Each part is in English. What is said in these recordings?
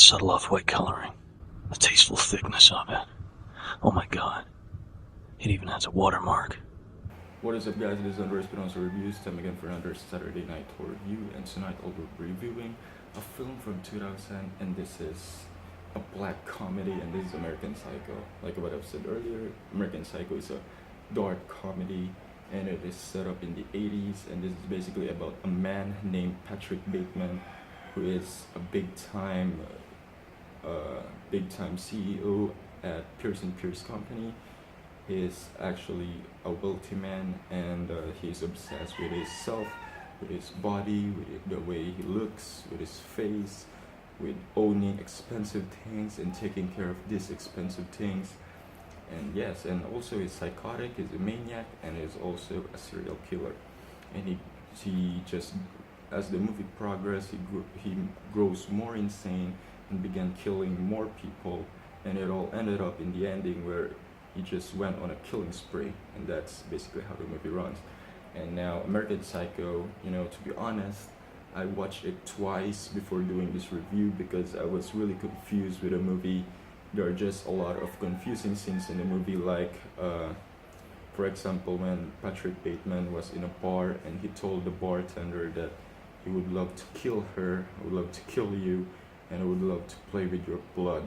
subtle off-white coloring, the tasteful thickness of it. Oh my god. It even has a watermark. What is up, guys? This is Andres Espinosa Reviews. Time again for another Saturday night horror review, and tonight I'll be reviewing a film from 2000, and this is a black comedy, and this is American Psycho. Like what I've said earlier, American Psycho is a dark comedy, and it is set up in the 80s, and this is basically about a man named Patrick Bateman, who is a big-time CEO at Pearson Pierce Company. He is actually a wealthy man, and he's obsessed with his self, with his body, with the way he looks, with his face, with owning expensive things and taking care of these expensive things. And yes, and also he's psychotic, he's a maniac, and he's also a serial killer. And he just, as the movie progressed, he grows more insane and began killing more people, and it all ended up in the ending where he just went on a killing spree, and that's basically how the movie runs. And now American Psycho, to be honest, I watched it twice before doing this review because I was really confused with the movie. There are just a lot of confusing scenes in the movie, like for example, when Patrick Bateman was in a bar and he told the bartender that he would love to kill her, would love to kill you, and would love to play with your blood.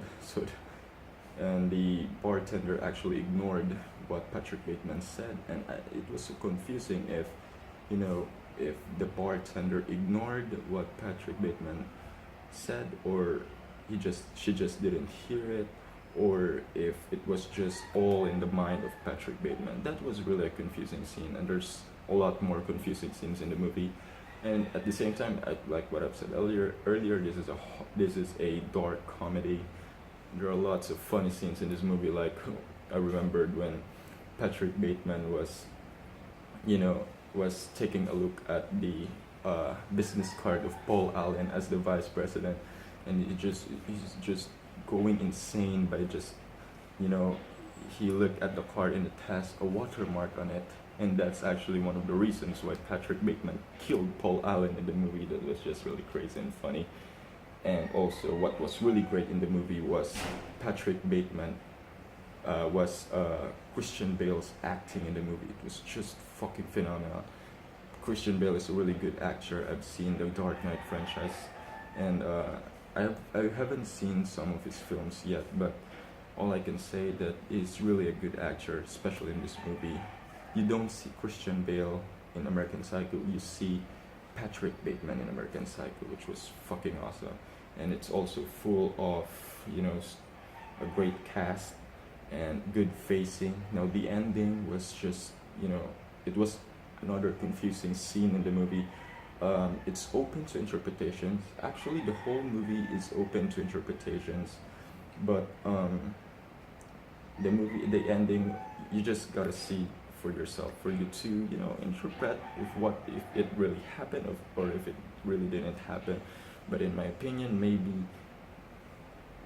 And the bartender actually ignored what Patrick Bateman said, and it was so confusing if the bartender ignored what Patrick Bateman said, or she just didn't hear it, or if it was just all in the mind of Patrick Bateman. That was really a confusing scene, and there's a lot more confusing scenes in the movie. And at the same time, like what I've said earlier, this is a dark comedy. There are lots of funny scenes in this movie, like I remembered when Patrick Bateman was taking a look at the business card of Paul Allen as the vice president, and he's just going insane by just, he looked at the card and it has a watermark on it, and that's actually one of the reasons why Patrick Bateman killed Paul Allen in the movie. That was just really crazy and funny. And also, what was really great in the movie was Patrick Bateman was Christian Bale's acting in the movie. It was just fucking phenomenal. Christian Bale is a really good actor. I've seen the Dark Knight franchise, and I haven't seen some of his films yet, but all I can say that he's really a good actor, especially in this movie. You don't see Christian Bale in American Psycho, you see Patrick Bateman in American Psycho, which was fucking awesome. And it's also full of, a great cast and good facing. Now the ending was just, it was another confusing scene in the movie. It's open to interpretations. Actually, the whole movie is open to interpretations, but the ending, you just gotta see for yourself, for you to interpret if it really happened or if it really didn't happen. But in my opinion, maybe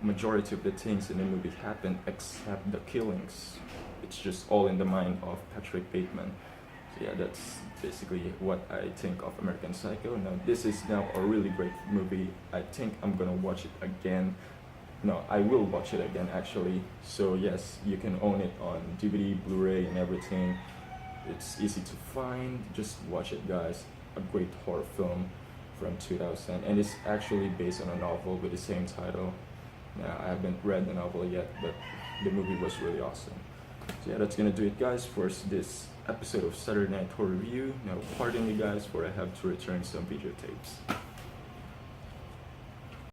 majority of the things in the movie happened except the killings. It's just all in the mind of Patrick Bateman. So yeah, that's basically what I think of American Psycho. Now this is now a really great movie. I think I'm gonna watch it again. No, I will watch it again actually. So yes, you can own it on DVD, Blu-ray, and everything. It's easy to find. Just watch it, guys. A great horror film from 2000, and it's actually based on a novel with the same title. Now, I haven't read the novel yet, but the movie was really awesome. So yeah, that's gonna do it, guys, for this episode of Saturday Night Horror Review. Now, pardon me, guys, for I have to return some videotapes.